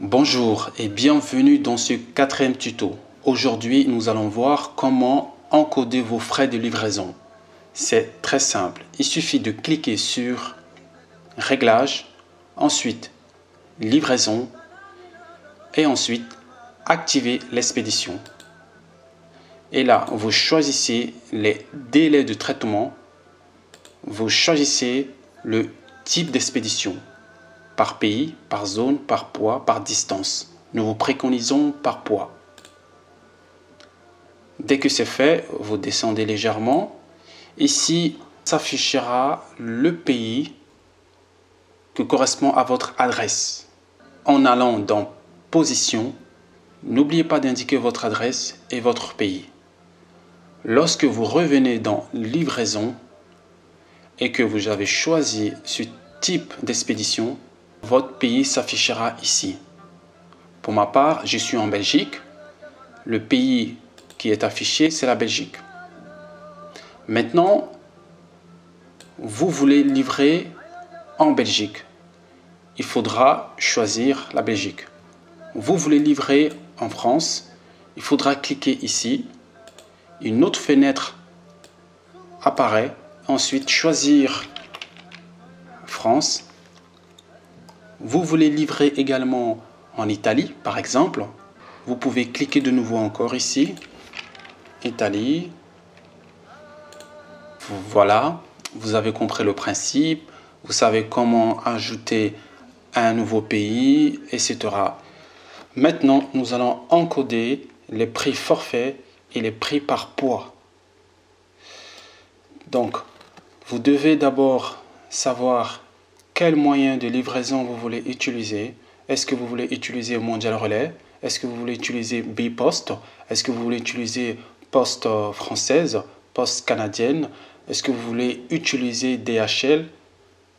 Bonjour et bienvenue dans ce quatrième tuto. Aujourd'hui, nous allons voir comment encoder vos frais de livraison. C'est très simple. Il suffit de cliquer sur Réglages, ensuite Livraison et ensuite activer l'expédition. Et là, vous choisissez les délais de traitement. Vous choisissez le type d'expédition. Par pays, par zone, par poids, par distance. Nous vous préconisons par poids. Dès que c'est fait, vous descendez légèrement. Ici, s'affichera le pays qui correspond à votre adresse. En allant dans Position, n'oubliez pas d'indiquer votre adresse et votre pays. Lorsque vous revenez dans Livraison et que vous avez choisi ce type d'expédition, votre pays s'affichera ici. Pour ma part, je suis en Belgique. Le pays qui est affiché, c'est la Belgique. Maintenant, vous voulez livrer en Belgique. Il faudra choisir la Belgique. Vous voulez livrer en France. Il faudra cliquer ici. Une autre fenêtre apparaît. Ensuite, choisir France. Vous voulez livrer également en Italie, par exemple. Vous pouvez cliquer de nouveau encore ici. Italie. Voilà, vous avez compris le principe. Vous savez comment ajouter un nouveau pays, etc. Maintenant, nous allons encoder les prix forfaits et les prix par poids. Donc, vous devez d'abord savoir quel moyen de livraison vous voulez utiliser. Est-ce que vous voulez utiliser Mondial Relais? Est-ce que vous voulez utiliser Bipost? Est-ce que vous voulez utiliser Poste française, Poste canadienne? Est-ce que vous voulez utiliser DHL?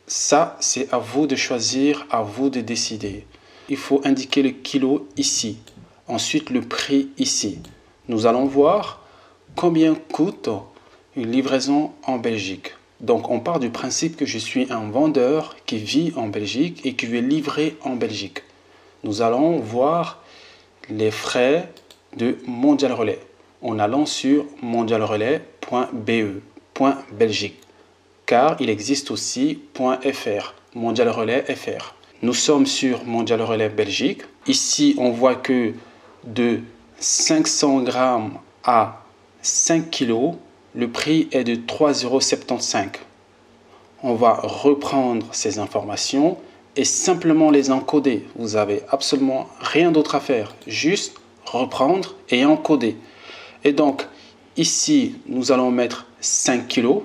Ça, c'est à vous de choisir, à vous de décider. Il faut indiquer le kilo ici. Ensuite, le prix ici. Nous allons voir combien coûte une livraison en Belgique. Donc, on part du principe que je suis un vendeur qui vit en Belgique et qui veut livrer en Belgique. Nous allons voir les frais de Mondial Relais en allant sur mondialrelais.be.belgique, car il existe aussi .fr, Mondial Relais FR. Nous sommes sur Mondial Relais Belgique. Ici, on voit que de 500 grammes à 5 kg, le prix est de 3,75 €. On va reprendre ces informations et simplement les encoder. Vous n'avez absolument rien d'autre à faire. Juste reprendre et encoder. Et donc, ici, nous allons mettre 5 kg,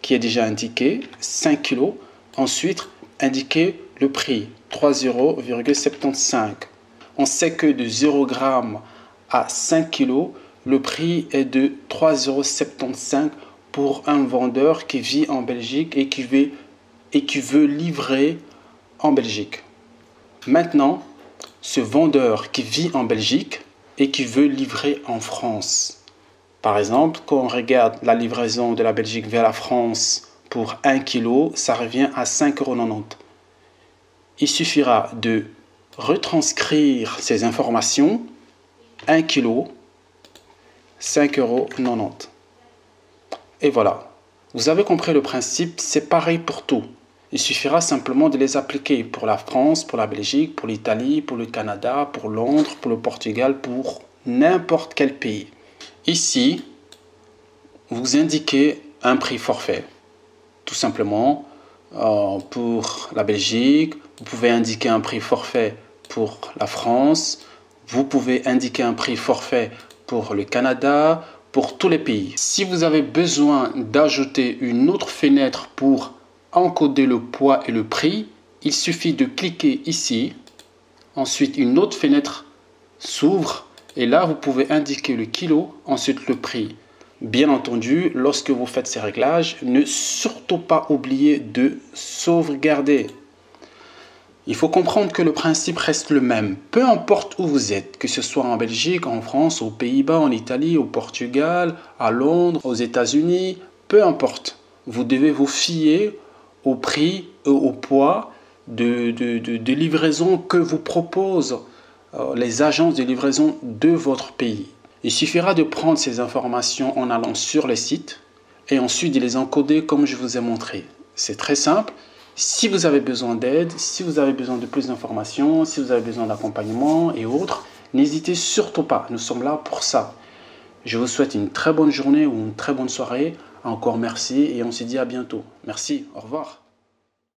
qui est déjà indiqué. 5 kg. Ensuite, indiquer le prix, 3,75 €. On sait que de 0 g à 5 kg, le prix est de 3,75 € pour un vendeur qui vit en Belgique et qui veut livrer en Belgique. Maintenant, ce vendeur qui vit en Belgique et qui veut livrer en France. Par exemple, quand on regarde la livraison de la Belgique vers la France pour 1 kg, ça revient à 5,90 €. Il suffira de retranscrire ces informations. 1 kg, 5,90 €. Et voilà. Vous avez compris le principe, c'est pareil pour tout. Il suffira simplement de les appliquer pour la France, pour la Belgique, pour l'Italie, pour le Canada, pour Londres, pour le Portugal, pour n'importe quel pays. Ici, vous indiquez un prix forfait. Tout simplement, pour la Belgique, vous pouvez indiquer un prix forfait pour la France. Vous pouvez indiquer un prix forfait pour le Canada, pour tous les pays. Si vous avez besoin d'ajouter une autre fenêtre pour encoder le poids et le prix, il suffit de cliquer ici. Ensuite, une autre fenêtre s'ouvre et là, vous pouvez indiquer le kilo, ensuite le prix. Bien entendu, lorsque vous faites ces réglages, ne surtout pas oublier de sauvegarder. Il faut comprendre que le principe reste le même. Peu importe où vous êtes, que ce soit en Belgique, en France, aux Pays-Bas, en Italie, au Portugal, à Londres, aux États-Unis, peu importe. Vous devez vous fier au prix et au poids de livraison que vous proposent les agences de livraison de votre pays. Il suffira de prendre ces informations en allant sur les sites et ensuite de les encoder comme je vous ai montré. C'est très simple. Si vous avez besoin d'aide, si vous avez besoin de plus d'informations, si vous avez besoin d'accompagnement et autres, n'hésitez surtout pas. Nous sommes là pour ça. Je vous souhaite une très bonne journée ou une très bonne soirée. Encore merci et on se dit à bientôt. Merci, au revoir.